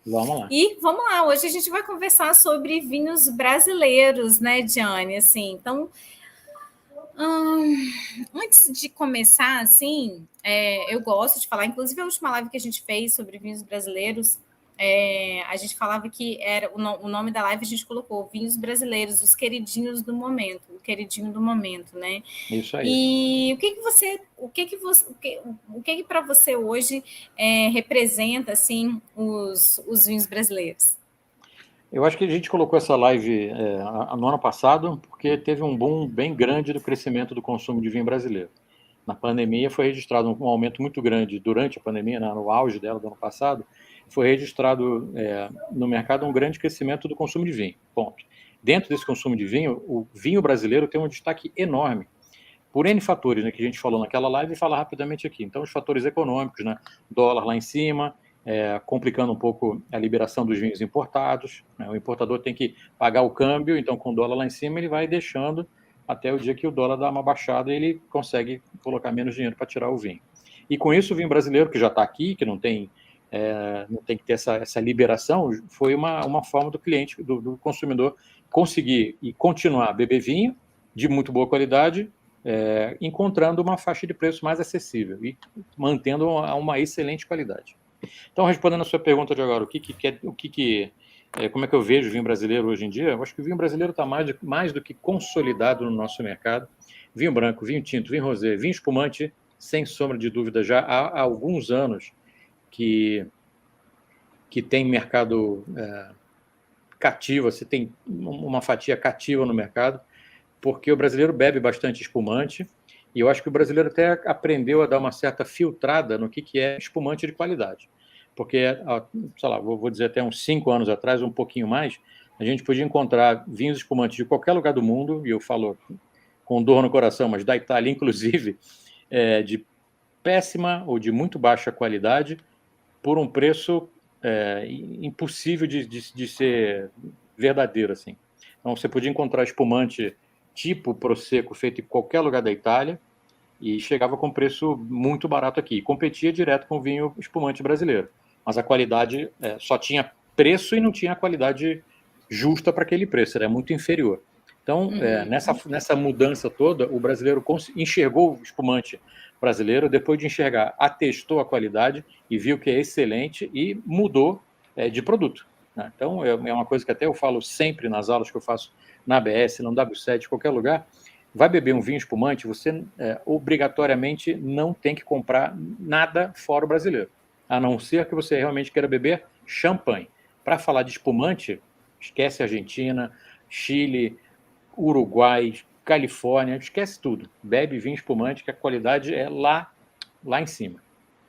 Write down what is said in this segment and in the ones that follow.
Vamos lá. E vamos lá, hoje a gente vai conversar sobre vinhos brasileiros, né, Diane? Assim, então, antes de começar, assim, eu gosto de falar, inclusive a última live que a gente fez sobre vinhos brasileiros, a gente falava que era o nome da live, a gente colocou vinhos brasileiros, os queridinhos do momento, o queridinho do momento, né? Isso aí. E o que para você hoje representa assim os vinhos brasileiros? Eu acho que a gente colocou essa live no ano passado porque teve um boom bem grande do crescimento do consumo de vinho brasileiro. Na pandemia foi registrado um aumento muito grande durante a pandemia, no auge dela do ano passado, foi registrado no mercado um grande crescimento do consumo de vinho. Ponto. Dentro desse consumo de vinho, o vinho brasileiro tem um destaque enorme por N fatores, né, que a gente falou naquela live e fala rapidamente aqui. Então, os fatores econômicos, né, dólar lá em cima, complicando um pouco a liberação dos vinhos importados, né, o importador tem que pagar o câmbio, então com o dólar lá em cima ele vai deixando até o dia que o dólar dá uma baixada e ele consegue colocar menos dinheiro para tirar o vinho. E com isso o vinho brasileiro, que já está aqui, que não tem que ter essa liberação, foi uma forma do cliente, do consumidor conseguir e continuar a beber vinho de muito boa qualidade, encontrando uma faixa de preço mais acessível e mantendo uma excelente qualidade. Então, respondendo a sua pergunta de agora, como é que eu vejo o vinho brasileiro hoje em dia? Eu acho que o vinho brasileiro está mais do que consolidado no nosso mercado. Vinho branco, vinho tinto, vinho rosé, vinho espumante, sem sombra de dúvida, já há alguns anos que tem mercado cativo, você tem uma fatia cativa no mercado, porque o brasileiro bebe bastante espumante, e eu acho que o brasileiro até aprendeu a dar uma certa filtrada no que é espumante de qualidade. Porque, sei lá, vou dizer até uns 5 anos atrás, um pouquinho mais, a gente podia encontrar vinhos espumantes de qualquer lugar do mundo, e eu falo com dor no coração, mas da Itália, inclusive, de péssima ou de muito baixa qualidade, por um preço impossível de ser verdadeiro, assim. Então, você podia encontrar espumante tipo Prosecco feito em qualquer lugar da Itália e chegava com preço muito barato aqui. Competia direto com o vinho espumante brasileiro. Mas a qualidade só tinha preço e não tinha a qualidade justa para aquele preço, era muito inferior. Então, nessa mudança toda, o brasileiro enxergou o espumante brasileiro, depois de enxergar, atestou a qualidade e viu que é excelente e mudou de produto. Né? Então, é uma coisa que até eu falo sempre nas aulas que eu faço na ABS, no W7, qualquer lugar. Vai beber um vinho espumante, você obrigatoriamente não tem que comprar nada fora o brasileiro, a não ser que você realmente queira beber champanhe. Para falar de espumante, esquece Argentina, Chile, Uruguai, Califórnia, esquece tudo. Bebe vinho espumante, que a qualidade é lá em cima.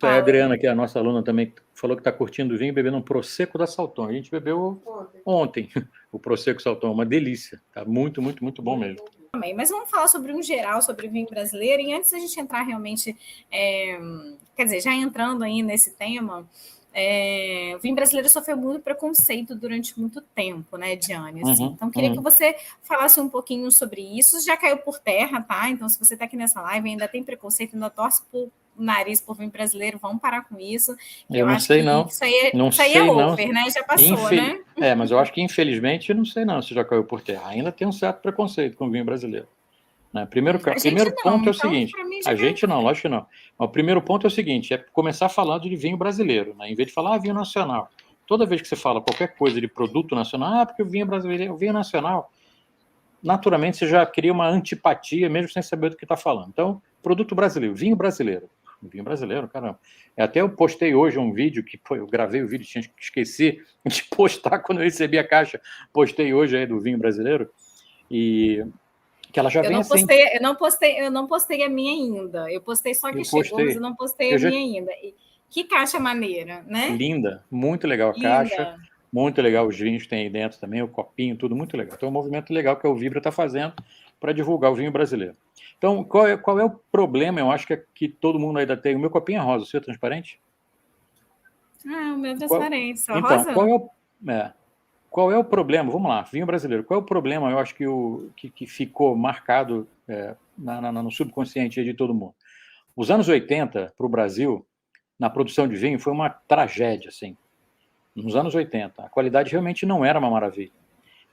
A Adriana, que é a nossa aluna também, falou que está curtindo o vinho bebendo um Prosecco da Salton. A gente bebeu ontem o Prosecco Salton, uma delícia. Tá muito, muito, muito bom mesmo. Mas vamos falar sobre um geral, sobre o vinho brasileiro, e antes da gente entrar realmente, quer dizer, já entrando aí nesse tema, o vinho brasileiro sofreu muito preconceito durante muito tempo, né, Diane? Assim. Então, queria que você falasse um pouquinho sobre isso. Já caiu por terra, tá? Então, se você está aqui nessa live ainda tem preconceito, ainda torce por nariz por vinho brasileiro, vamos parar com isso. Eu não acho sei, que não. isso aí é over, né? Já passou, né? Mas eu acho que, infelizmente, não sei não se já caiu por terra. Ainda tem um certo preconceito com o vinho brasileiro. Né? Primeiro não, ponto é o então, seguinte: para mim, já a caiu gente por não, terra. lógico que não. Mas o primeiro ponto é o seguinte: é começar falando de vinho brasileiro, né? Em vez de falar vinho nacional. Toda vez que você fala qualquer coisa de produto nacional, porque o vinho brasileiro, o vinho nacional, naturalmente você já cria uma antipatia, mesmo sem saber do que está falando. Então, produto brasileiro, vinho brasileiro. Vinho brasileiro, caramba. Até eu postei hoje um vídeo que eu gravei o vídeo, tinha que esqueci de postar quando eu recebi a caixa. Postei hoje aí do vinho brasileiro e que ela já vem assim. Eu não postei a minha ainda. Eu postei só que chegou, mas eu Postei. não postei a minha ainda. Que caixa maneira, né? Linda, muito legal a caixa, muito legal os vinhos que tem aí dentro também, o copinho, tudo muito legal. Então, é um movimento legal que a Vibra está fazendo para divulgar o vinho brasileiro. Então, qual é o problema? Eu acho que todo mundo ainda tem. O meu copinho é rosa, o seu é transparente? O meu transparente, só Então, rosa. qual é o problema? Vamos lá, vinho brasileiro. Qual é o problema? Eu acho que ficou marcado no subconsciente de todo mundo. Os anos 80, para o Brasil, na produção de vinho, foi uma tragédia, assim. nos anos 80, a qualidade realmente não era uma maravilha.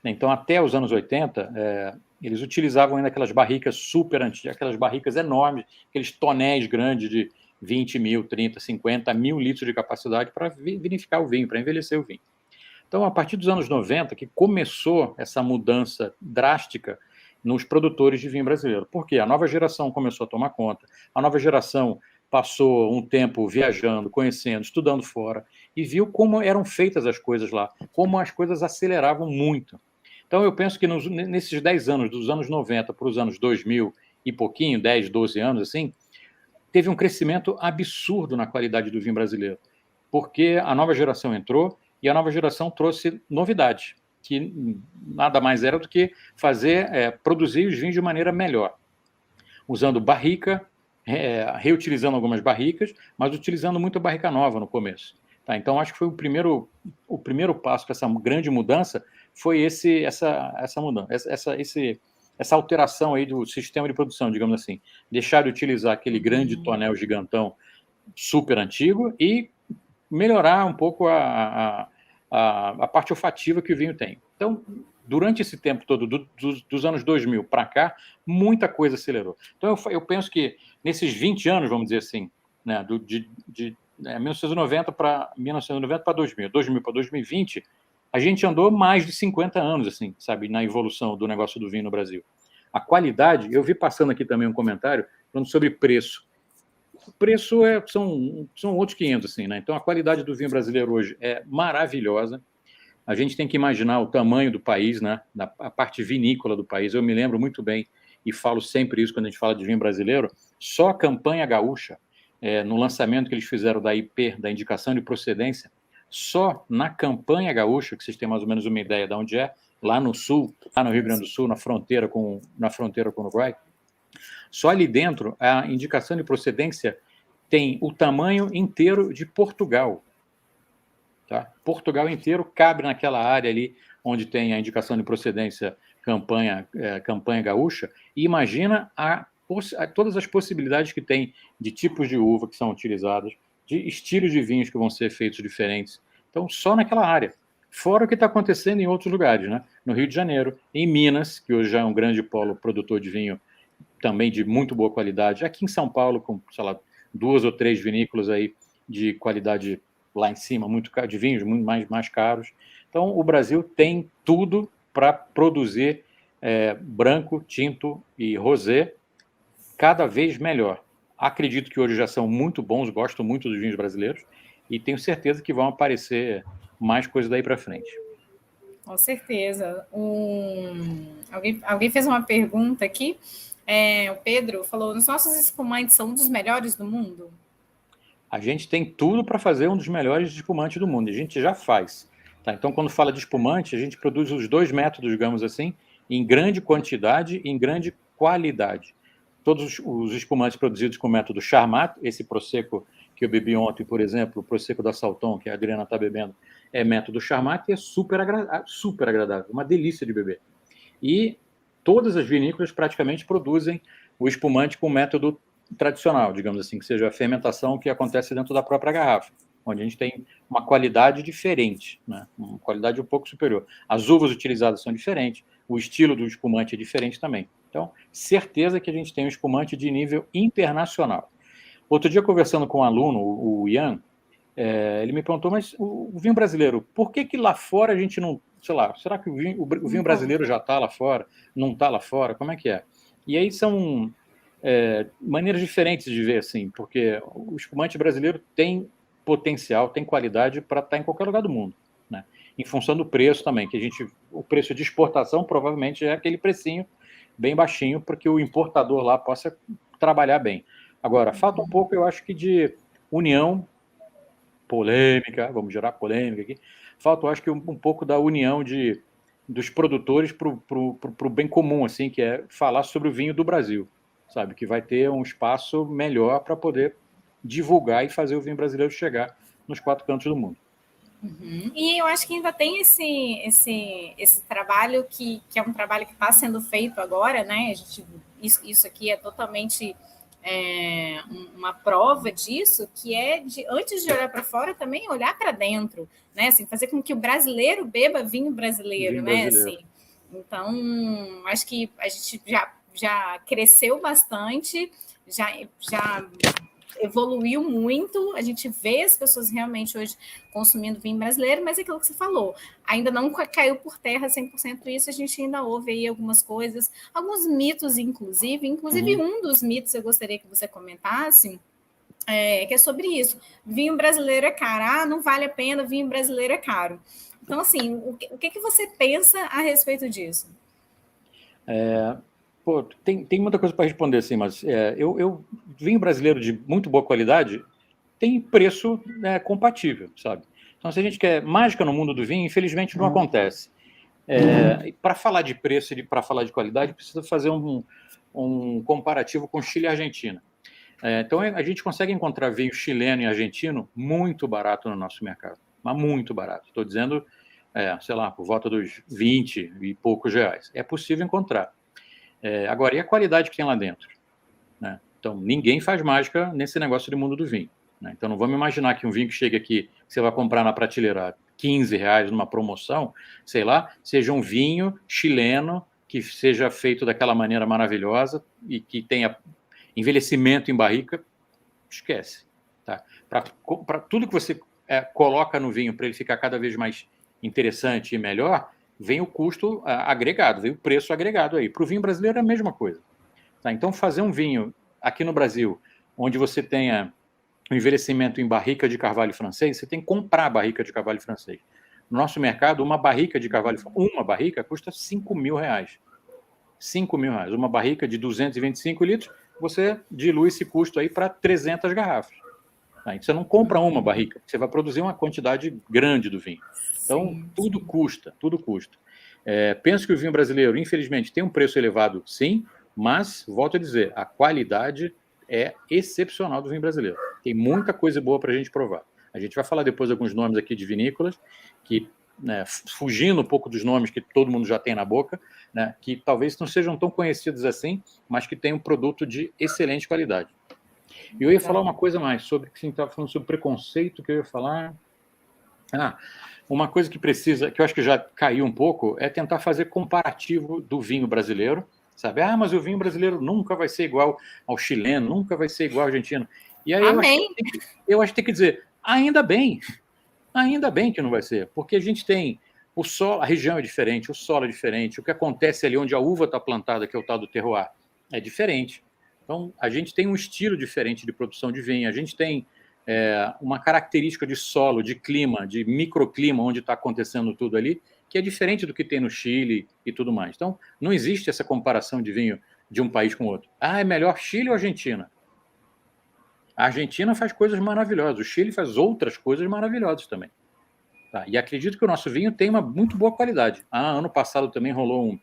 Então, até os anos 80, eles utilizavam ainda aquelas barricas super antigas, aquelas barricas enormes, aqueles tonéis grandes de 20 mil, 30, 50 mil litros de capacidade para vinificar o vinho, para envelhecer o vinho. Então, a partir dos anos 90, que começou essa mudança drástica nos produtores de vinho brasileiro. Por quê? A nova geração começou a tomar conta, a nova geração passou um tempo viajando, conhecendo, estudando fora, e viu como eram feitas as coisas lá, como as coisas aceleravam muito. Então, eu penso que nesses 10 anos, dos anos 90 para os anos 2000 e pouquinho, 10, 12 anos, assim, teve um crescimento absurdo na qualidade do vinho brasileiro, porque a nova geração entrou e a nova geração trouxe novidades, que nada mais era do que produzir os vinhos de maneira melhor, usando barrica, reutilizando algumas barricas, mas utilizando muita barrica nova no começo. Tá, então, acho que foi o primeiro passo para essa grande mudança foi essa mudança, essa alteração aí do sistema de produção, digamos assim. Deixar de utilizar aquele grande tonel gigantão super antigo e melhorar um pouco a parte olfativa que o vinho tem. Então, durante esse tempo todo, dos anos 2000 para cá, muita coisa acelerou. Então, eu penso que nesses 20 anos, vamos dizer assim, né, de 1990 para 2000, 2000 para 2020, a gente andou mais de 50 anos, assim, sabe, na evolução do negócio do vinho no Brasil. A qualidade, eu vi passando aqui também um comentário falando sobre preço. O preço são outros 500, assim, né? Então, a qualidade do vinho brasileiro hoje é maravilhosa. A gente tem que imaginar o tamanho do país, né? A parte vinícola do país. Eu me lembro muito bem, e falo sempre isso quando a gente fala de vinho brasileiro, só a campanha gaúcha, no lançamento que eles fizeram da IP, da indicação de procedência, só na campanha gaúcha, que vocês têm mais ou menos uma ideia de onde é, lá no sul, lá no Rio Grande do Sul, na fronteira com o Uruguai, só ali dentro, a indicação de procedência tem o tamanho inteiro de Portugal. Tá? Portugal inteiro cabe naquela área ali onde tem a indicação de procedência campanha gaúcha, e imagina todas as possibilidades que tem de tipos de uva que são utilizadas, de estilos de vinhos que vão ser feitos diferentes. Então, só naquela área. Fora o que está acontecendo em outros lugares, né? No Rio de Janeiro, em Minas, que hoje já é um grande polo produtor de vinho também de muito boa qualidade, aqui em São Paulo, com, sei lá, 2 ou 3 vinícolas aí de qualidade lá em cima, muito caro, de vinhos muito mais caros. Então, o Brasil tem tudo para produzir branco, tinto e rosé cada vez melhor. Acredito que hoje já são muito bons, gosto muito dos vinhos brasileiros e tenho certeza que vão aparecer mais coisas daí para frente. Com certeza. Alguém fez uma pergunta aqui. O Pedro falou: os nossos espumantes são um dos melhores do mundo? A gente tem tudo para fazer um dos melhores espumantes do mundo. A gente já faz. Tá? Então, quando fala de espumante, a gente produz os 2 métodos, digamos assim, em grande quantidade e em grande qualidade. Todos os espumantes produzidos com o método Charmat, esse Prosecco que eu bebi ontem, por exemplo, o Prosecco da Salton, que a Adriana está bebendo, é método Charmat e é super agradável, uma delícia de beber. E todas as vinícolas praticamente produzem o espumante com o método tradicional, digamos assim, que seja a fermentação que acontece dentro da própria garrafa, onde a gente tem uma qualidade diferente, né? Uma qualidade um pouco superior. As uvas utilizadas são diferentes, o estilo do espumante é diferente também. Então, certeza que a gente tem um espumante de nível internacional. Outro dia, conversando com um aluno, o Ian, ele me perguntou, mas o vinho brasileiro, por que lá fora a gente não, sei lá, será que o vinho brasileiro já está lá fora, não está lá fora, como é que é? E aí são maneiras diferentes de ver, assim, porque o espumante brasileiro tem potencial, tem qualidade para estar em qualquer lugar do mundo, né? Em função do preço também, que o preço de exportação provavelmente é aquele precinho bem baixinho, para que o importador lá possa trabalhar bem. Agora, falta um pouco, eu acho que de união, polêmica, vamos gerar polêmica aqui, falta, eu acho que um pouco da união dos produtores para o bem comum, assim, que é falar sobre o vinho do Brasil, sabe? Que vai ter um espaço melhor para poder divulgar e fazer o vinho brasileiro chegar nos 4 cantos do mundo. Uhum. E eu acho que ainda tem esse trabalho que é um trabalho que está sendo feito agora, né? Isso aqui é totalmente uma prova disso, que é de, antes de olhar para fora, também olhar para dentro, né? Assim, fazer com que o brasileiro beba vinho brasileiro, né? Assim, então, acho que a gente já cresceu bastante, já evoluiu muito, a gente vê as pessoas realmente hoje consumindo vinho brasileiro, mas é aquilo que você falou, ainda não caiu por terra 100% isso, a gente ainda ouve aí algumas coisas, alguns mitos, inclusive um dos mitos eu gostaria que você comentasse, que é sobre isso, vinho brasileiro é caro, não vale a pena, vinho brasileiro é caro. Então, assim, o que você pensa a respeito disso? Tem muita coisa para responder, assim, mas vinho brasileiro de muito boa qualidade tem preço compatível, sabe? Então, se a gente quer mágica no mundo do vinho, infelizmente não acontece. Para falar de preço e para falar de qualidade, precisa fazer um comparativo com Chile e Argentina. Então, a gente consegue encontrar vinho chileno e argentino muito barato no nosso mercado, mas muito barato. Estou dizendo, sei lá, por volta dos 20 e poucos reais. É possível encontrar. Agora, e a qualidade que tem lá dentro? Né? Então, ninguém faz mágica nesse negócio do mundo do vinho. Né? Então, não vamos imaginar que um vinho que chega aqui, que você vai comprar na prateleira R$15 numa promoção, sei lá, seja um vinho chileno que seja feito daquela maneira maravilhosa e que tenha envelhecimento em barrica, esquece. Tá? Para tudo que você coloca no vinho para ele ficar cada vez mais interessante e melhor, vem o custo agregado, vem o preço agregado aí. Para o vinho brasileiro é a mesma coisa. Tá? Então, fazer um vinho aqui no Brasil, onde você tenha um envelhecimento em barrica de carvalho francês, você tem que comprar barrica de carvalho francês. No nosso mercado, uma barrica de carvalho custa R$5.000. R$5.000. Uma barrica de 225 litros, você dilui esse custo aí para 300 garrafas. Tá? Você não compra uma barrica, você vai produzir uma quantidade grande do vinho. Então, tudo custa, tudo custa. Penso que o vinho brasileiro, infelizmente, tem um preço elevado, sim, mas, volto a dizer, a qualidade é excepcional do vinho brasileiro. Tem muita coisa boa para a gente provar. A gente vai falar depois alguns nomes aqui de vinícolas, que, fugindo um pouco dos nomes que todo mundo já tem na boca, né, que talvez não sejam tão conhecidos assim, mas que têm um produto de excelente qualidade. E eu ia falar uma coisa mais, sobre que você estava falando sobre preconceito, que eu ia falar... uma coisa que precisa, que eu acho que já caiu um pouco, é tentar fazer comparativo do vinho brasileiro, sabe? Mas o vinho brasileiro nunca vai ser igual ao chileno, nunca vai ser igual ao argentino. E aí eu acho que tem que dizer, ainda bem que não vai ser, porque a gente tem o solo, a região é diferente, o solo é diferente, o que acontece ali onde a uva está plantada, que é o tal do terroir, é diferente. Então, a gente tem um estilo diferente de produção de vinho, a gente tem uma característica de solo, de clima, de microclima, onde está acontecendo tudo ali, que é diferente do que tem no Chile e tudo mais. Então, não existe essa comparação de vinho de um país com o outro. É melhor Chile ou Argentina? A Argentina faz coisas maravilhosas, o Chile faz outras coisas maravilhosas também. Tá? E acredito que o nosso vinho tem uma muito boa qualidade. Ano passado também rolou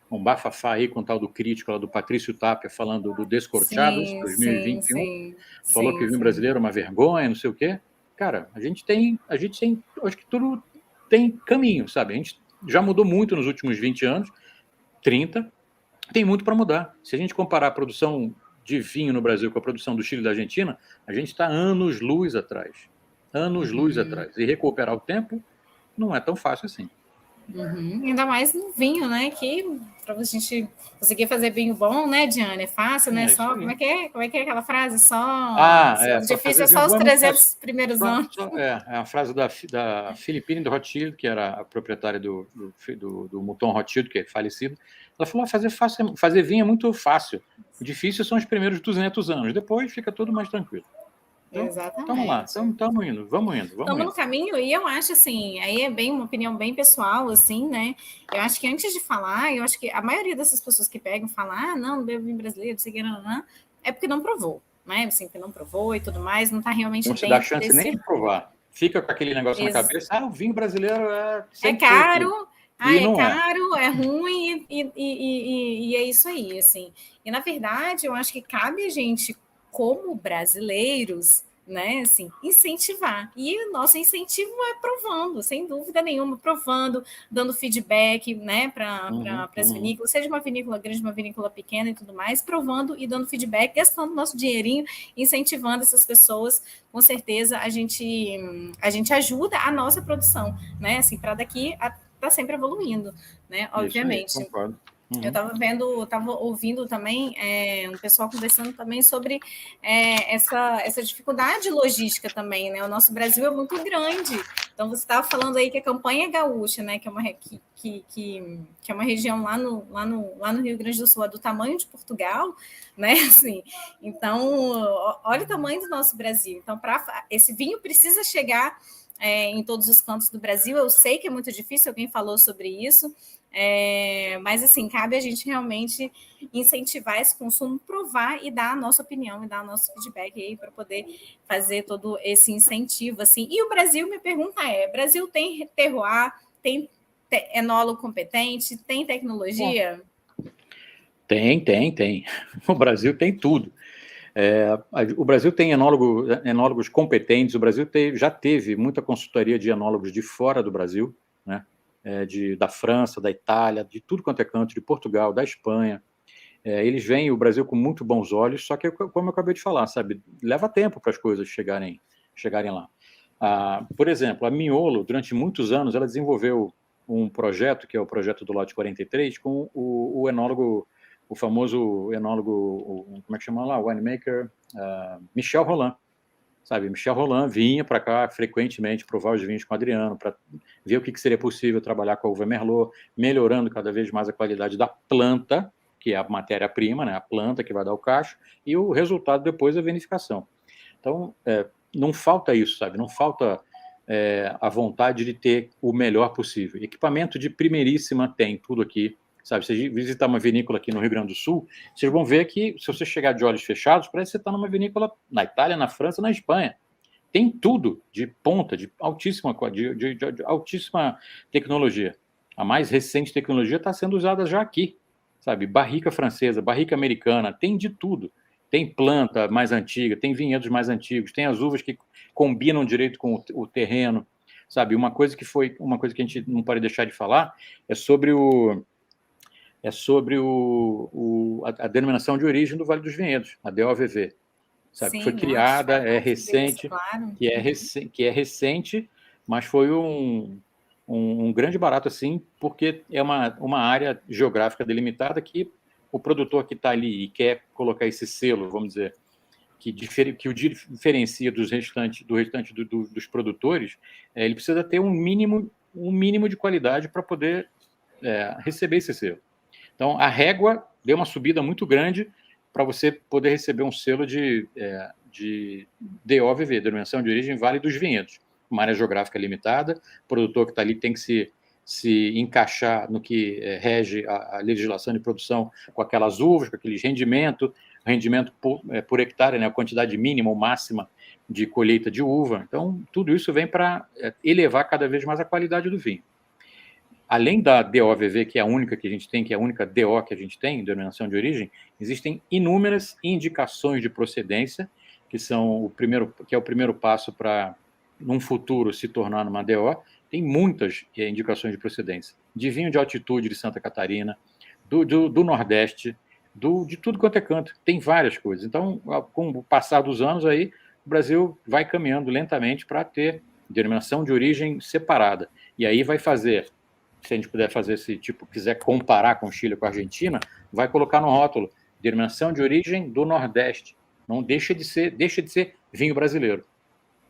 um bafafá aí com o tal do crítico lá do Patrício Tapia, falando do Descorchados 2021. Falou que o vinho brasileiro é uma vergonha, não sei o quê. Cara, a gente tem, acho que tudo tem caminho, sabe? A gente já mudou muito nos últimos 20 anos, 30, tem muito para mudar. Se a gente comparar a produção de vinho no Brasil com a produção do Chile e da Argentina, a gente está anos-luz atrás. Anos-luz atrás. E recuperar o tempo não é tão fácil assim. Ainda mais no vinho, né? Que para a gente conseguir fazer vinho bom, né, Diana? É fácil, né? Só como é que é aquela frase? Difícil é só os 300 primeiros anos. É a frase da Filipine Rothschild, que era a proprietária do Mouton Rothschild, que é falecido. Ela falou: fazer vinho é muito fácil. O difícil são os primeiros 200 anos. Depois fica tudo mais tranquilo. Então, exatamente. Vamos lá, estamos indo, vamos indo. Estamos no caminho, e eu acho assim, aí é uma opinião bem pessoal, assim, né? Eu acho que antes de falar, eu acho que a maioria dessas pessoas que pegam e falam, não bebo vinho brasileiro, não, é porque não provou, né? Assim, que não provou e tudo mais, não está realmente não se dá chance nem de provar. Fica com aquele negócio na cabeça, o vinho brasileiro é caro. É caro, é ruim, e é isso aí, assim. E, na verdade, eu acho que cabe a gente, como brasileiros, né? Assim, incentivar. E o nosso incentivo é provando, sem dúvida nenhuma, provando, dando feedback, né, para as vinícolas, seja uma vinícola grande, uma vinícola pequena e tudo mais, provando e dando feedback, gastando nosso dinheirinho, incentivando essas pessoas. Com certeza a gente ajuda a nossa produção, né? Assim, para daqui a tá sempre evoluindo, né? Obviamente. Isso aí, concordo. Eu estava ouvindo também um pessoal conversando também sobre essa dificuldade logística também, né? O nosso Brasil é muito grande. Então, você estava falando aí que a campanha gaúcha, né? Que é uma região lá no Rio Grande do Sul, é do tamanho de Portugal, né? Assim, então, olha o tamanho do nosso Brasil. Então, esse vinho precisa chegar em todos os cantos do Brasil. Eu sei que é muito difícil, alguém falou sobre isso. Mas assim, cabe a gente realmente incentivar esse consumo, provar e dar a nossa opinião e dar o nosso feedback aí para poder fazer todo esse incentivo assim. E o Brasil, me pergunta Brasil tem terroir, tem enólogo competente, tem tecnologia? Tem. O Brasil tem tudo. O Brasil tem enólogos competentes, o Brasil já teve muita consultoria de enólogos de fora do Brasil, né? Da França, da Itália, de tudo quanto é canto, de Portugal, da Espanha. Eles veem o Brasil com muito bons olhos, só que, como eu acabei de falar, sabe, leva tempo para as coisas chegarem lá. Por exemplo, a Miolo, durante muitos anos, ela desenvolveu um projeto, que é o projeto do Lote 43, com o enólogo, o famoso enólogo, como é que chama lá? Winemaker, Michel Rolland. Sabe, Michel Rolland vinha para cá frequentemente provar os vinhos com o Adriano, para ver o que seria possível trabalhar com a uva Merlot, melhorando cada vez mais a qualidade da planta, que é a matéria-prima, né, a planta que vai dar o cacho, e o resultado depois é a vinificação. Então, não falta isso, sabe? Não falta a vontade de ter o melhor possível. Equipamento de primeiríssima tem tudo aqui, sabe? Se você visitar uma vinícola aqui no Rio Grande do Sul, vocês vão ver que, se você chegar de olhos fechados, parece que você está numa vinícola na Itália, na França, na Espanha. Tem tudo de ponta, de altíssima tecnologia. A mais recente tecnologia está sendo usada já aqui, sabe? Barrica francesa, barrica americana, tem de tudo. Tem planta mais antiga, tem vinhedos mais antigos, tem as uvas que combinam direito com o terreno, sabe? Uma coisa que a gente não pode deixar de falar é sobre a denominação de origem do Vale dos Vinhedos, a DOVV, sabe? Sim, foi criada, é recente, claro. que é recente, mas foi um grande barato, assim, porque é uma área geográfica delimitada que o produtor que está ali e quer colocar esse selo, vamos dizer, que o diferencia do restante dos produtores, ele precisa ter um mínimo de qualidade para poder receber esse selo. Então, a régua deu uma subida muito grande para você poder receber um selo de DOVV, Denominação de Origem Vale dos Vinhedos. Uma área geográfica limitada, o produtor que está ali tem que se encaixar no que rege a legislação de produção com aquelas uvas, com aquele rendimento por hectare, né, a quantidade mínima ou máxima de colheita de uva. Então, tudo isso vem para elevar cada vez mais a qualidade do vinho. Além da DOVV, que é a única que a gente tem, que é a única DO que a gente tem, denominação de origem, existem inúmeras indicações de procedência, que é o primeiro passo para, num futuro, se tornar uma DO. Tem muitas indicações de procedência. De vinho de altitude de Santa Catarina, do Nordeste, de tudo quanto é canto. Tem várias coisas. Então, com o passar dos anos, aí, o Brasil vai caminhando lentamente para ter denominação de origem separada. E aí vai fazer... Se a gente puder fazer quiser comparar com o Chile, com a Argentina, vai colocar no rótulo denominação de origem do Nordeste. Não deixa de ser vinho brasileiro,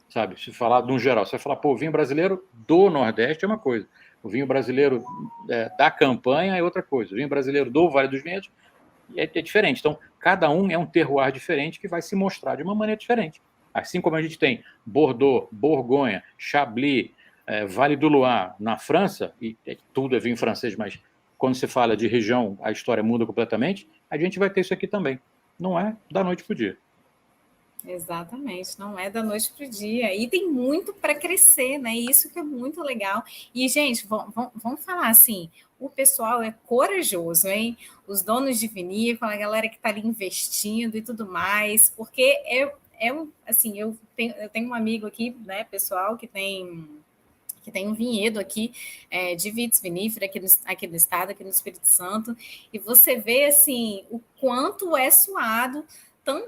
sabe? Se falar de um geral, você vai falar, o vinho brasileiro do Nordeste é uma coisa, o vinho brasileiro da campanha é outra coisa, o vinho brasileiro do Vale dos Vinhedos é diferente. Então, cada um é um terroir diferente que vai se mostrar de uma maneira diferente. Assim como a gente tem Bordeaux, Borgonha, Chablis, Vale do Loire na França, e tudo é vinho francês, mas quando se fala de região, a história muda completamente, a gente vai ter isso aqui também. Não é da noite para o dia. Exatamente, não é da noite para o dia. E tem muito para crescer, né? Isso que é muito legal. E, gente, vamos falar assim, o pessoal é corajoso, hein? Os donos de vinícola, a galera que está ali investindo e tudo mais, porque assim, eu tenho um amigo aqui, né, pessoal, que tem um vinhedo aqui de vitis vinífera aqui no estado, aqui no Espírito Santo, e você vê assim o quanto é suado tão,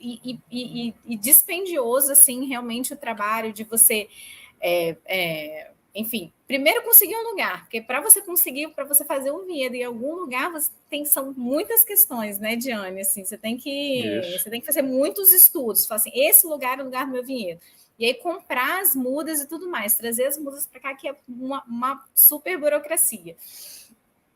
e dispendioso assim realmente o trabalho de você enfim, primeiro conseguir um lugar, porque para você fazer um vinhedo em algum lugar, são muitas questões, né, Diane? Assim, você tem que fazer muitos estudos. Falar assim, esse lugar é o lugar do meu vinhedo. E aí comprar as mudas e tudo mais, trazer as mudas para cá, que é uma super burocracia.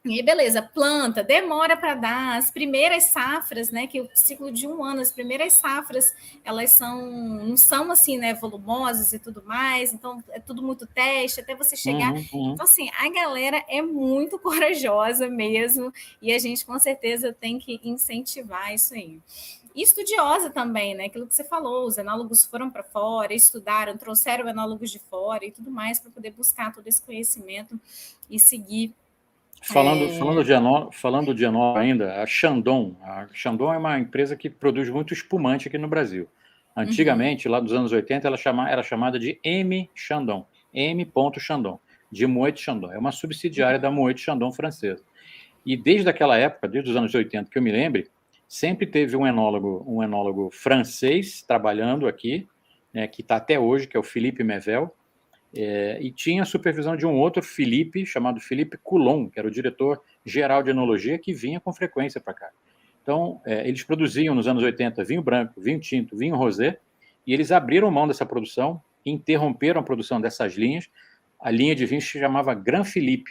E beleza, planta, demora para dar as primeiras safras, né? Que o ciclo de um ano, as primeiras safras, elas não são assim, né? Volumosas e tudo mais, então é tudo muito teste até você chegar. Então, assim, a galera é muito corajosa mesmo, e a gente com certeza tem que incentivar isso aí. E estudiosa também, né? Aquilo que você falou, os enólogos foram para fora, estudaram, trouxeram enólogos de fora e tudo mais para poder buscar todo esse conhecimento e seguir. Falando de enólogo ainda, a Chandon é uma empresa que produz muito espumante aqui no Brasil. Antigamente, lá dos anos 80, ela era chamada de M. Chandon, M. Chandon, de Moët Chandon. É uma subsidiária da Moët Chandon francesa. E desde aquela época, desde os anos 80, que eu me lembre, sempre teve um enólogo francês trabalhando aqui, né, que está até hoje, que é o Philippe Mevel, e tinha a supervisão de um outro Philippe, chamado Philippe Coulon, que era o diretor-geral de enologia, que vinha com frequência para cá. Então, eles produziam nos anos 80 vinho branco, vinho tinto, vinho rosé, e eles abriram mão dessa produção, interromperam a produção dessas linhas. A linha de vinho se chamava Grand Philippe,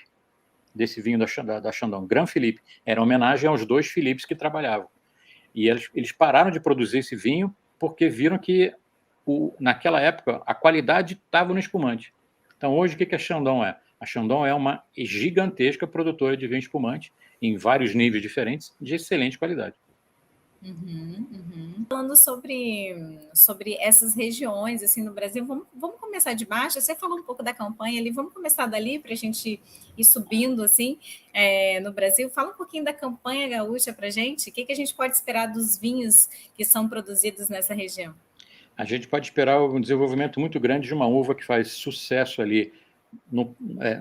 desse vinho da Chandon. Grand Philippe era homenagem aos dois Philippes que trabalhavam. E eles pararam de produzir esse vinho porque viram que naquela época a qualidade estava no espumante. Então hoje o que a Chandon é? A Chandon é uma gigantesca produtora de vinho espumante em vários níveis diferentes de excelente qualidade. Falando sobre essas regiões assim no Brasil, vamos começar de baixo. Você falou um pouco da campanha ali, vamos começar dali para a gente ir subindo assim no Brasil. Fala um pouquinho da campanha gaúcha para a gente. O que a gente pode esperar dos vinhos que são produzidos nessa região? A gente pode esperar um desenvolvimento muito grande de uma uva que faz sucesso ali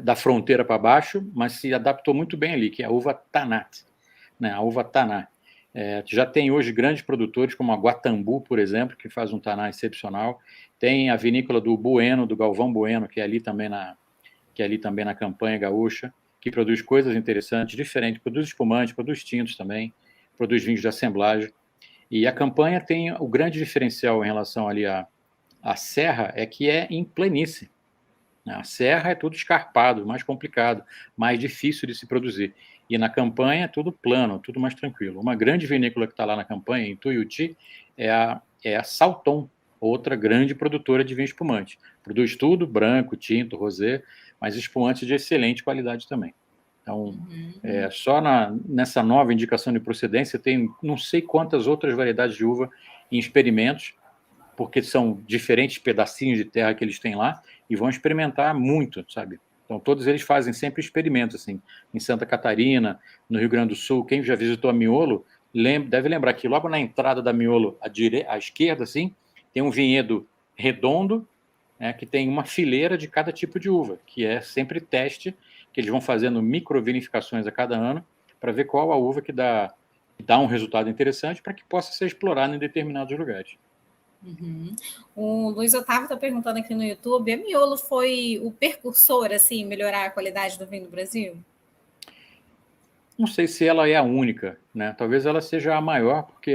da fronteira para baixo, mas se adaptou muito bem ali, que é a uva Tanat, né? A uva Taná. Já tem hoje grandes produtores, como a Guatambu, por exemplo, que faz um taná excepcional. Tem a vinícola do Bueno, do Galvão Bueno, que é ali também na campanha gaúcha, que produz coisas interessantes, diferentes. Produz espumante, produz tintos também, produz vinhos de assemblagem. E a campanha tem o grande diferencial em relação ali à serra, é que é em planície. A serra é tudo escarpado, mais complicado, mais difícil de se produzir. E na campanha é tudo plano, tudo mais tranquilo. Uma grande vinícola que está lá na campanha, em Tuiuti, é a Salton, outra grande produtora de vinho espumante. Produz tudo, branco, tinto, rosé, mas espumante de excelente qualidade também. Então, só nessa nova indicação de procedência tem não sei quantas outras variedades de uva em experimentos, porque são diferentes pedacinhos de terra que eles têm lá, e vão experimentar muito, sabe? Então, todos eles fazem sempre experimentos, assim, em Santa Catarina, no Rio Grande do Sul. Quem já visitou a Miolo, deve lembrar que logo na entrada da Miolo, à esquerda, assim, tem um vinhedo redondo, que tem uma fileira de cada tipo de uva, que é sempre teste, que eles vão fazendo microvinificações a cada ano, para ver qual a uva que dá um resultado interessante para que possa ser explorado em determinados lugares. O Luiz Otávio está perguntando aqui no YouTube, a Miolo foi o precursor, assim, melhorar a qualidade do vinho do Brasil? Não sei se ela é a única, né? Talvez ela seja a maior, porque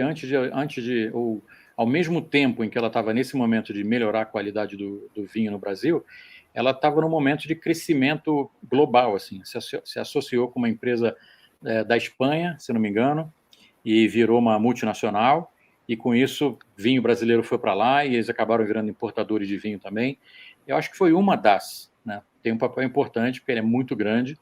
ou ao mesmo tempo em que ela estava nesse momento de melhorar a qualidade do vinho no Brasil, ela estava num momento de crescimento global, assim, se associou com uma empresa da Espanha, se não me engano, e virou uma multinacional, e com isso vinho brasileiro foi para lá e eles acabaram virando importadores de vinho também. Eu acho que foi uma das, né? Tem um papel importante porque ele é muito grande,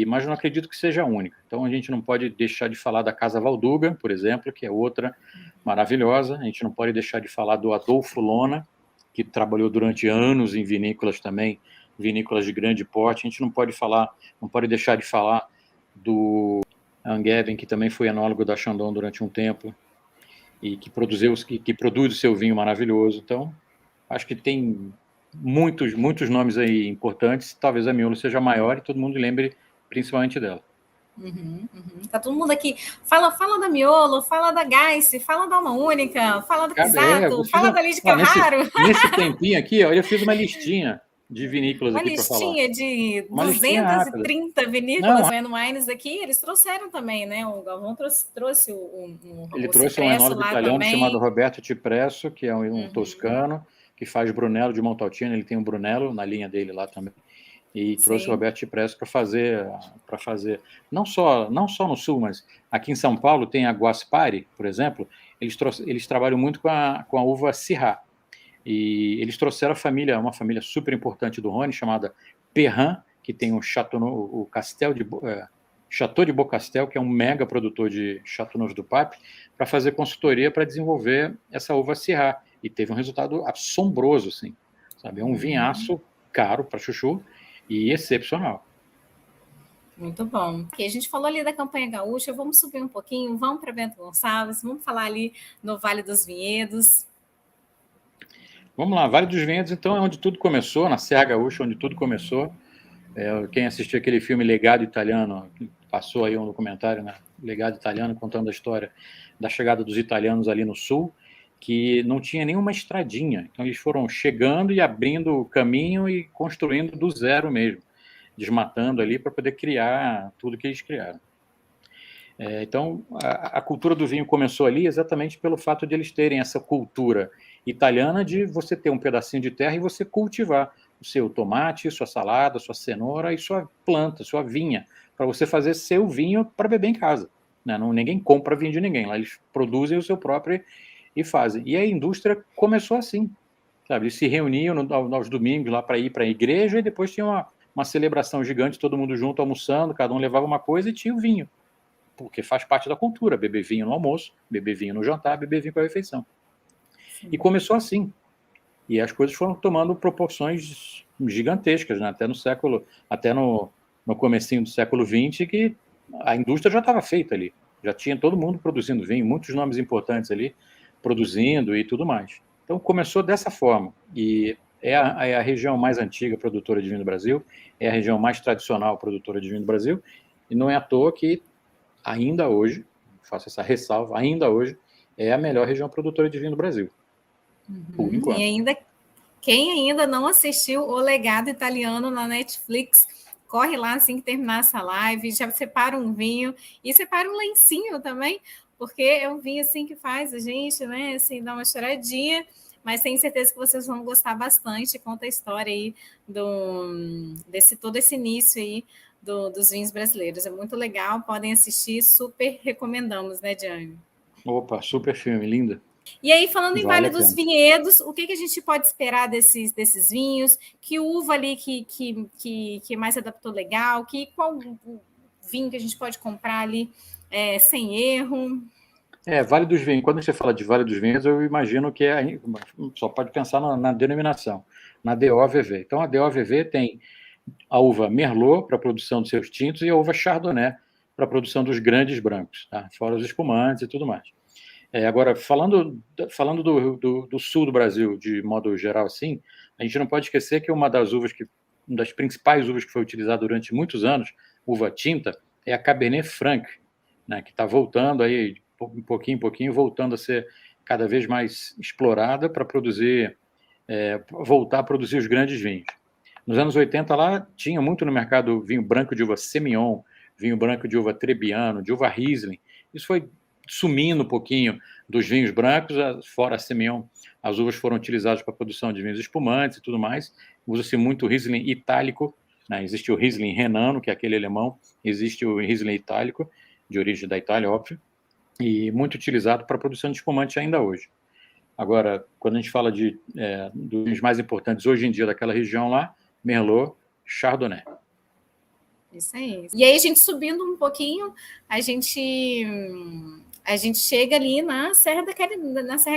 mas eu não acredito que seja a única. Então a gente não pode deixar de falar da Casa Valduga, por exemplo, que é outra maravilhosa. A gente não pode deixar de falar do Adolfo Lona, que trabalhou durante anos em vinícolas também, vinícolas de grande porte. A gente não pode deixar de falar do Angevin, que também foi enólogo da Chandon durante um tempo. e que produz o seu vinho maravilhoso. Então, acho que tem muitos nomes aí importantes. Talvez a Miolo seja maior e todo mundo lembre principalmente dela. Tá todo mundo aqui. Fala da Miolo, fala da Geiss, fala da Alma Única, fala da Pisato, fala da Lídia Carraro. Nesse tempinho aqui, ó, eu fiz uma listinha de vinícolas aqui para falar. Uma listinha de 230 vinícolas and wines aqui, eles trouxeram também, né? O Galvão trouxe ele trouxe um enólogo italiano chamado Roberto Cipresso, que é um toscano, que faz Brunello de Montalcino. Ele tem um Brunello na linha dele lá também. E trouxe o Roberto Cipresso para fazer não só no sul, mas aqui em São Paulo tem a Guaspari, por exemplo. Eles trabalham muito com a uva Syrah. E eles trouxeram uma família super importante do Rhône, chamada Perrin, que tem o Chateau de Beaucastel, que é um mega produtor de Châteauneuf du Pape, para fazer consultoria para desenvolver essa uva Syrah. E teve um resultado assombroso, assim, sabe? É um vinhaço caro para chuchu e excepcional. Muito bom. Okay, a gente falou ali da campanha gaúcha, vamos subir um pouquinho, vamos para Bento Gonçalves, vamos falar ali no Vale dos Vinhedos. Vamos lá, Vale dos Vinhedos, então, é onde tudo começou, na Serra Gaúcha, onde tudo começou. Quem assistiu aquele filme Legado Italiano, passou aí um documentário, né? Legado Italiano, contando a história da chegada dos italianos ali no sul, que não tinha nenhuma estradinha. Então, eles foram chegando e abrindo o caminho e construindo do zero mesmo, desmatando ali para poder criar tudo que eles criaram. Então, a cultura do vinho começou ali exatamente pelo fato de eles terem essa cultura italiana de você ter um pedacinho de terra e você cultivar o seu tomate, sua salada, sua cenoura e sua planta, sua vinha, para você fazer seu vinho para beber em casa. Né? Ninguém compra vinho de ninguém, lá eles produzem o seu próprio e fazem. E a indústria começou assim, sabe? Eles se reuniam aos domingos lá para ir para a igreja e depois tinha uma celebração gigante, todo mundo junto almoçando, cada um levava uma coisa e tinha o vinho, porque faz parte da cultura, beber vinho no almoço, beber vinho no jantar, beber vinho para a refeição. Sim. E começou assim. E as coisas foram tomando proporções gigantescas, né? Até no comecinho do século XX, que a indústria já estava feita ali. Já tinha todo mundo produzindo vinho, muitos nomes importantes ali produzindo e tudo mais. Então começou dessa forma. E é a região mais antiga produtora de vinho do Brasil, é a região mais tradicional produtora de vinho do Brasil, e não é à toa que ainda hoje, faço essa ressalva, ainda hoje é a melhor região produtora de vinho do Brasil. Por enquanto. E quem ainda não assistiu O Legado Italiano na Netflix, corre lá assim que terminar essa live, já separa um vinho e separa um lencinho também, porque é um vinho assim que faz a gente, né, assim, dar uma choradinha, mas tenho certeza que vocês vão gostar bastante. Conta a história aí todo esse início aí dos vinhos brasileiros. É muito legal, podem assistir, super recomendamos, né, Diane? Opa, super filme, linda. E aí, falando em Vale dos Vinhedos, o que a gente pode esperar desses vinhos? Que uva ali que mais se adaptou legal? Qual vinho que a gente pode comprar ali sem erro? Vale dos Vinhedos. Quando você fala de Vale dos Vinhedos, eu imagino que só pode pensar na denominação, na DOVV. Então, a DOVV tem a uva Merlot para a produção dos seus tintos e a uva Chardonnay para a produção dos grandes brancos, tá? Fora os espumantes e tudo mais. Agora, falando do sul do Brasil, de modo geral, assim, a gente não pode esquecer que uma das principais uvas que foi utilizada durante muitos anos, uva tinta, é a Cabernet Franc, né, que está voltando aí, pouquinho em pouquinho, voltando a ser cada vez mais explorada para voltar a produzir os grandes vinhos. Nos anos 80, lá, tinha muito no mercado vinho branco de uva Semillon, vinho branco de uva Trebbiano, de uva Riesling. Isso foi sumindo um pouquinho dos vinhos brancos, fora a Semillon, as uvas foram utilizadas para a produção de vinhos espumantes e tudo mais. Usa-se muito o Riesling itálico, né? Existe o Riesling renano, que é aquele alemão, existe o Riesling itálico, de origem da Itália, óbvio, e muito utilizado para a produção de espumante ainda hoje. Agora, quando a gente fala dos vinhos mais importantes hoje em dia daquela região lá, Merlot, Chardonnay. Isso aí. E aí, a gente subindo um pouquinho, a gente chega ali na Serra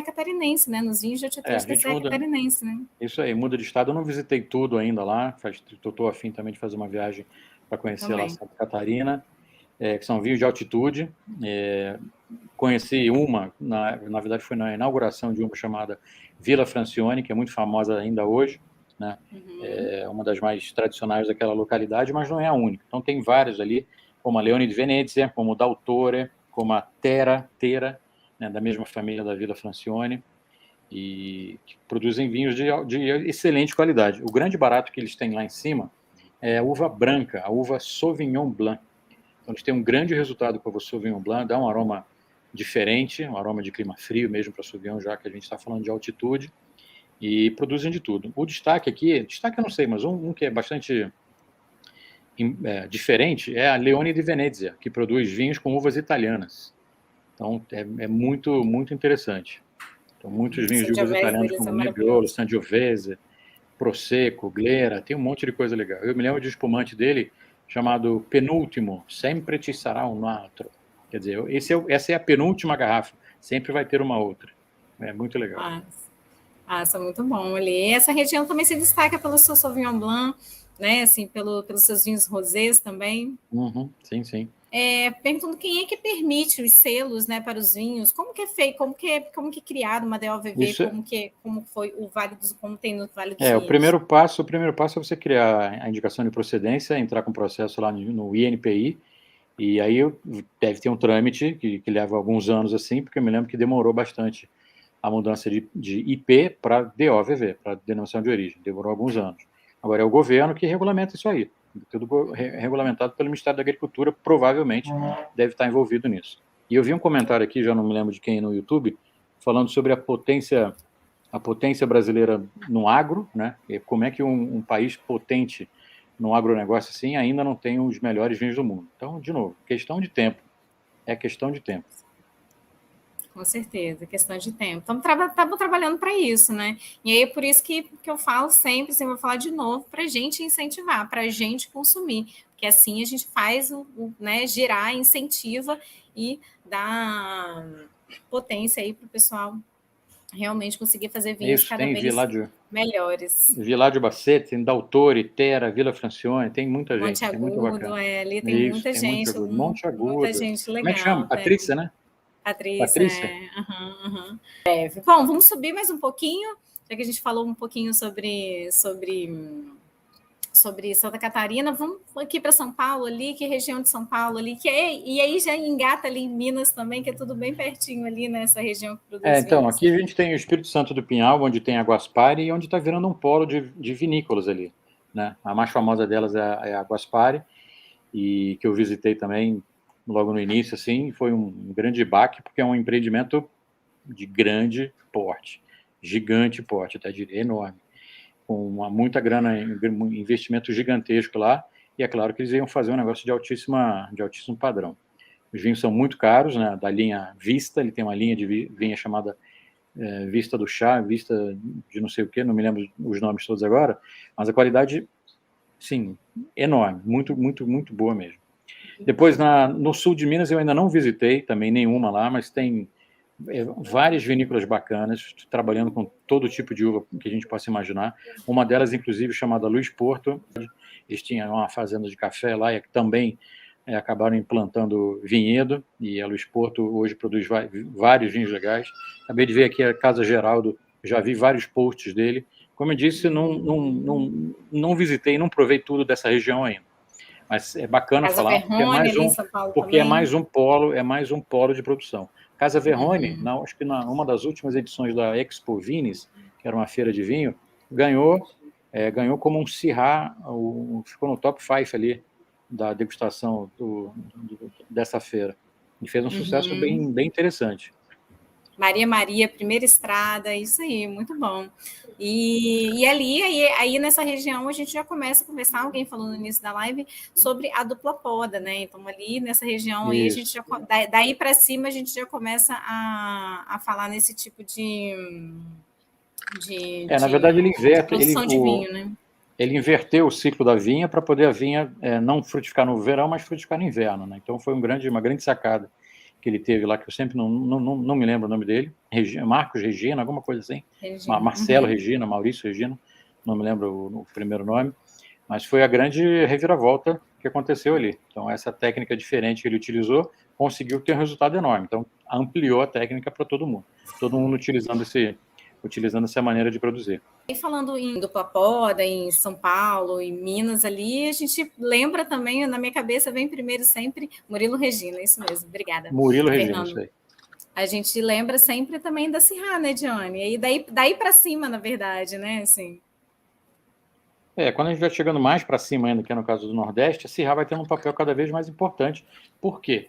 Catarinense, né? Nos vinhos de altitude da Serra Catarinense, né? Isso aí, muda de estado. Eu não visitei tudo ainda lá, estou a fim também de fazer uma viagem para conhecer lá Santa Catarina. que são vinhos de altitude. Conheci uma, na verdade foi na inauguração de uma chamada Vila Francione, que é muito famosa ainda hoje, né? É uma das mais tradicionais daquela localidade, mas não é a única. Então tem várias ali, como a Leone di Venezia, como o D'Autore, como a Tera, né, da mesma família da Vila Francione, e que produzem vinhos de excelente qualidade. O grande barato que eles têm lá em cima é a uva branca, a uva Sauvignon Blanc. Então eles têm um grande resultado com a uva Sauvignon Blanc, dá um aroma diferente, um aroma de clima frio mesmo para Sauvignon, já que a gente está falando de altitude, e produzem de tudo. O destaque aqui, destaque eu não sei, mas um que é bastante diferente é a Leone di Venezia, que produz vinhos com uvas italianas. Então é muito, muito interessante. Então, muitos vinhos de uvas italianas, como Nebbiolo, Sangiovese, Prosecco, Glera, tem um monte de coisa legal. Eu me lembro de um espumante dele chamado Penúltimo, Sempre Ci Sarà un Altro. Quer dizer, essa é a penúltima garrafa, sempre vai ter uma outra. É muito legal. Isso é muito bom ali. Essa região também se destaca pelo seu Sauvignon Blanc, né? Assim, pelos seus vinhos rosés também. Sim, sim. Perguntando quem é que permite os selos, né, para os vinhos, como que é feito, como que é criado uma DOVV, como foi o Vale dos, como tem no Vale dos Vinhedos? O primeiro passo é você criar a indicação de procedência, entrar com o processo lá no INPI, e aí deve ter um trâmite que leva alguns anos assim, porque eu me lembro que demorou bastante a mudança de IP para DOVV, para denominação de origem, demorou alguns anos. Agora é o governo que regulamenta isso aí, tudo regulamentado pelo Ministério da Agricultura, provavelmente deve estar envolvido nisso. E eu vi um comentário aqui, já não me lembro de quem, no YouTube, falando sobre a potência brasileira no agro, né? E como é que um país potente no agronegócio assim ainda não tem os melhores vinhos do mundo. Então, de novo, questão de tempo. É questão de tempo. Com certeza, questão de tempo. Estamos trabalhando para isso, né? E aí é por isso que eu falo sempre, vou falar de novo, para a gente incentivar, para a gente consumir, porque assim a gente faz né, girar, incentiva e dá potência aí para o pessoal realmente conseguir fazer vinhos cada vez melhores. Villaggio Bassetti, tem D'Autore, Tera, Vila Francione, tem muita gente. Monte Agudo, muito bacana. Ali tem muita gente. Monte Agudo. Muita gente legal. Como é que chama? Patrícia, né? Patrícia. Bom, vamos subir mais um pouquinho, já que a gente falou um pouquinho sobre Santa Catarina. Vamos aqui para São Paulo ali, que região de São Paulo ali, e aí já engata ali em Minas também, que é tudo bem pertinho ali nessa região que produz então, vinhos. aqui a gente tem o Espírito Santo do Pinhal, onde tem a Guaspari e onde está virando um polo de vinícolas ali, né? A mais famosa delas é a Guaspari, e que eu visitei também logo no início, assim, foi um grande baque, porque é um empreendimento de grande porte, gigante porte, até diria, enorme, com muita grana, investimento gigantesco lá, e é claro que eles iam fazer um negócio de altíssimo padrão. Os vinhos são muito caros, né, da linha Vista, ele tem uma linha de vinha chamada Vista do Chá, Vista de não sei o que, não me lembro os nomes todos agora, mas a qualidade, sim, enorme, muito, muito, muito boa mesmo. Depois, no sul de Minas, eu ainda não visitei também nenhuma lá, mas tem várias vinícolas bacanas, trabalhando com todo tipo de uva que a gente possa imaginar. Uma delas, inclusive, chamada Luiz Porto. Eles tinham uma fazenda de café lá e também acabaram implantando vinhedo, e a Luiz Porto hoje produz vários vinhos legais. Acabei de ver aqui a Casa Geraldo, já vi vários posts dele. Como eu disse, não visitei, não provei tudo dessa região ainda. Mas é bacana Casa falar, Verrone, porque é mais um polo de produção. Casa Verrone, acho que uma das últimas edições da Expo Vines, que era uma feira de vinho, ganhou como um Syrah, ficou no top 5 ali da degustação dessa feira. E fez um sucesso bem, bem interessante. Maria, primeira estrada, isso aí, muito bom. E ali, aí nessa região, a gente já começa a conversar, alguém falou no início da live, sobre a dupla poda, né? Então, ali nessa região, aí a gente daí para cima, a gente já começa a falar nesse tipo de na verdade, ele inverte. Produção de vinho, né? Ele inverteu o ciclo da vinha para poder a vinha não frutificar no verão, mas frutificar no inverno, né? Então, foi uma grande sacada que ele teve lá, que eu sempre não me lembro o nome dele, Marcos Regina, alguma coisa assim, Marcelo Regina, Maurício Regina, não me lembro o primeiro nome, mas foi a grande reviravolta que aconteceu ali. Então, essa técnica diferente que ele utilizou conseguiu ter um resultado enorme. Então, ampliou a técnica para todo mundo utilizando essa maneira de produzir. E falando em dupla poda, em São Paulo, em Minas ali, a gente lembra também, na minha cabeça vem primeiro sempre Murilo Regina, isso mesmo, obrigada. Murilo Regina, isso aí. A gente lembra sempre também da Syrah, né, Johnny? E daí para cima, na verdade, né, assim... Quando a gente vai chegando mais para cima ainda, que é no caso do Nordeste, a Syrah vai tendo um papel cada vez mais importante. Por quê?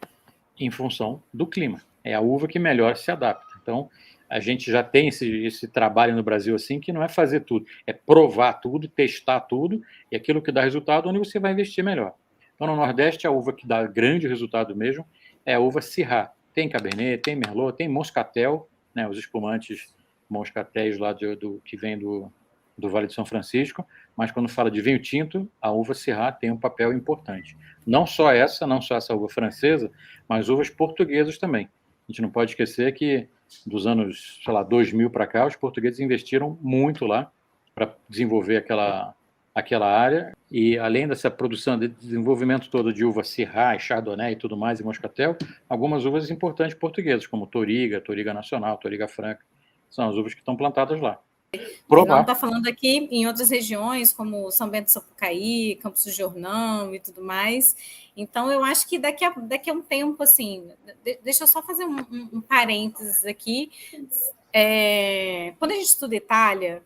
Em função do clima. É a uva que melhor se adapta. Então, a gente já tem esse trabalho no Brasil assim, que não é fazer tudo, é provar tudo, testar tudo, e aquilo que dá resultado, onde você vai investir melhor. Então, no Nordeste, a uva que dá grande resultado mesmo é a uva Syrah. Tem Cabernet, tem Merlot, tem Moscatel, né, os espumantes moscatéis lá que vem do Vale de São Francisco, mas quando fala de vinho tinto, a uva Syrah tem um papel importante. Não só essa uva francesa, mas uvas portuguesas também. A gente não pode esquecer que dos anos, 2000 para cá, os portugueses investiram muito lá para desenvolver aquela área, e além dessa produção, de desenvolvimento todo de uva Syrah, Chardonnay e tudo mais, e Moscatel, algumas uvas importantes portuguesas, como Toriga Nacional, Toriga Franca, são as uvas que estão plantadas lá. Fernando está falando aqui em outras regiões, como São Bento do Sapucaí, Campos do Jordão e tudo mais. Então, eu acho que daqui a um tempo, assim, deixa eu só fazer um parênteses aqui. Quando a gente estuda Itália,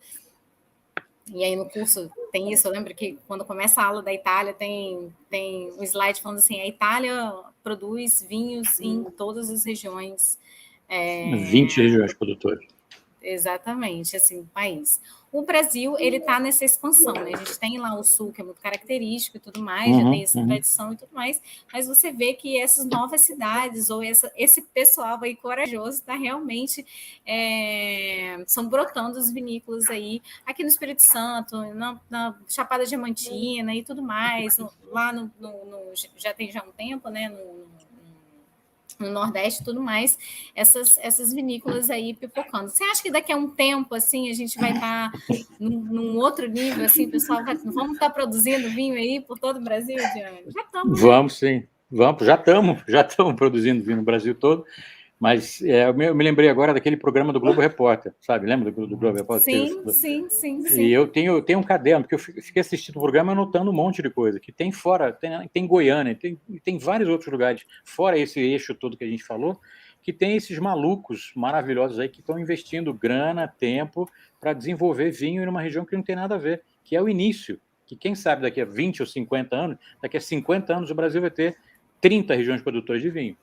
e aí no curso tem isso, eu lembro que quando começa a aula da Itália, tem um slide falando assim, a Itália produz vinhos em todas as regiões. 20 regiões produtoras. Exatamente, assim, o país. O Brasil, ele está nessa expansão, né? A gente tem lá o Sul, que é muito característico e tudo mais, já tem essa tradição e tudo mais, mas você vê que essas novas cidades, ou esse pessoal aí corajoso, está realmente são brotando os vinícolas aí, aqui no Espírito Santo, na Chapada Diamantina e tudo mais, lá já tem um tempo, né, no Nordeste e tudo mais, essas vinícolas aí pipocando. Você acha que daqui a um tempo, assim, a gente vai estar num outro nível, assim, pessoal, vamos estar produzindo vinho aí por todo o Brasil, Diane? Já estamos, né? Vamos, sim. Vamos, já estamos produzindo vinho no Brasil todo, mas eu me lembrei agora daquele programa do Globo Repórter, sabe? Lembra do Globo Repórter? Sim. E eu tenho um caderno, porque eu fiquei assistindo o programa anotando um monte de coisa, que tem fora, tem Goiânia, tem vários outros lugares, fora esse eixo todo que a gente falou, que tem esses malucos maravilhosos aí que estão investindo grana, tempo, para desenvolver vinho em uma região que não tem nada a ver, que é o início, que quem sabe daqui a 20 ou 50 anos, daqui a 50 anos o Brasil vai ter 30 regiões produtoras de vinho.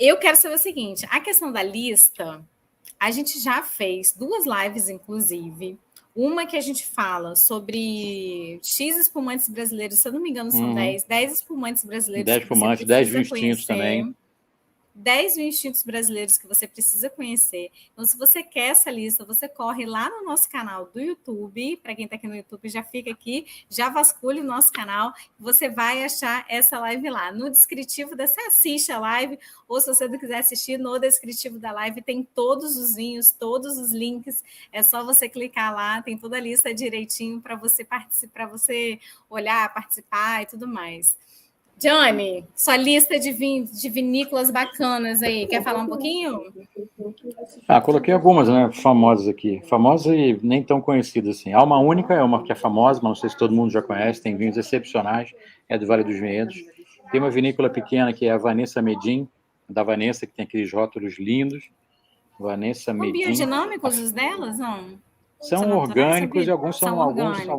Eu quero saber o seguinte, a questão da lista, a gente já fez 2 lives, inclusive. Uma que a gente fala sobre X espumantes brasileiros, se eu não me engano, são 10 espumantes brasileiros. 10 espumantes, 10 vinhos tintos também. 10 vinhos tintos brasileiros que você precisa conhecer. Então, se você quer essa lista, você corre lá no nosso canal do YouTube. Para quem está aqui no YouTube, já fica aqui, já vasculha o nosso canal. Você vai achar essa live lá. No descritivo, você assiste a live, ou se você não quiser assistir, no descritivo da live tem todos os vinhos, todos os links. É só você clicar lá, tem toda a lista direitinho para você participar, para você olhar, participar e tudo mais. Johnny, sua lista de vinícolas bacanas aí, quer falar um pouquinho? Coloquei algumas, né, famosas aqui. Famosas e nem tão conhecidas assim. Alma Única é uma que é famosa, mas não sei se todo mundo já conhece, tem vinhos excepcionais, é do Vale dos Vinhedos. Tem uma vinícola pequena que é a Vanessa Medin, da Vanessa, que tem aqueles rótulos lindos. Vanessa Medin. São biodinâmicos os delas, não? São orgânicos e alguns são orgânicos. Não,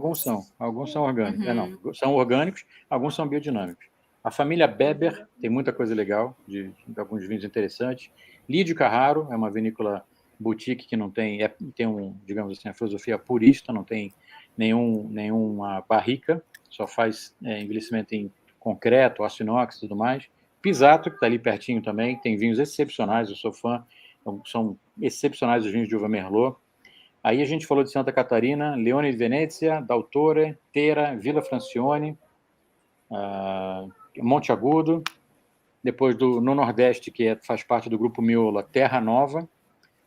são orgânicos, alguns são biodinâmicos. A família Beber tem muita coisa legal, de alguns vinhos interessantes. Lídio Carraro é uma vinícola boutique que não tem digamos assim, a filosofia purista, não tem nenhuma barrica, só faz envelhecimento em concreto, aço inox e tudo mais. Pisato, que está ali pertinho também, tem vinhos excepcionais, eu sou fã, são excepcionais os vinhos de uva Merlot. Aí a gente falou de Santa Catarina, Leone de Venezia, D'Altore, Tera, Villa Francione, Monte Agudo, depois no Nordeste, que faz parte do grupo Miolo, Terra Nova,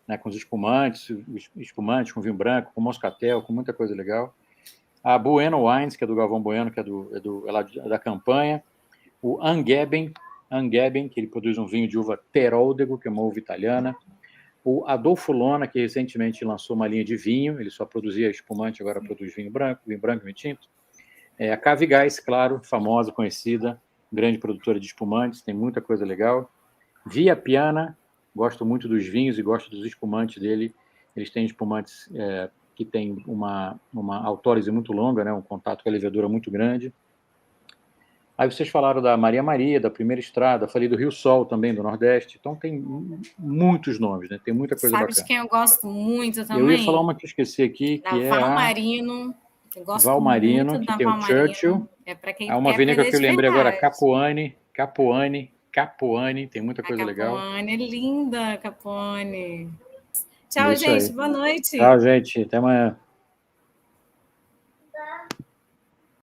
né, com os espumantes com vinho branco, com moscatel, com muita coisa legal. A Bueno Wines, que é do Galvão Bueno, que é lá da campanha. O Angeben, que ele produz um vinho de uva Teroldego, que é uma uva italiana. O Adolfo Lona, que recentemente lançou uma linha de vinho, ele só produzia espumante, agora produz vinho branco, vinho tinto. A Cave Gás, claro, famosa, conhecida, grande produtora de espumantes, tem muita coisa legal. Via Piana, gosto muito dos vinhos e gosto dos espumantes dele. Eles têm espumantes que têm uma autólise muito longa, né, um contato com a levedura muito grande. Aí vocês falaram da Maria, da Primeira Estrada, falei do Rio Sol também, do Nordeste. Então tem muitos nomes, né? Tem muita coisa bacana. Sabe de quem eu gosto muito também? Eu ia falar uma que eu esqueci aqui, que é Valmarino. Eu gosto Valmarino, muito que da tem o Churchill. Para quem Há uma quer vinícola que eu lembrei agora, Capuane, tem muita coisa legal. Capuane, é linda, Capuane. Tchau, Isso gente. aí. Boa noite. Tchau, gente. Até amanhã.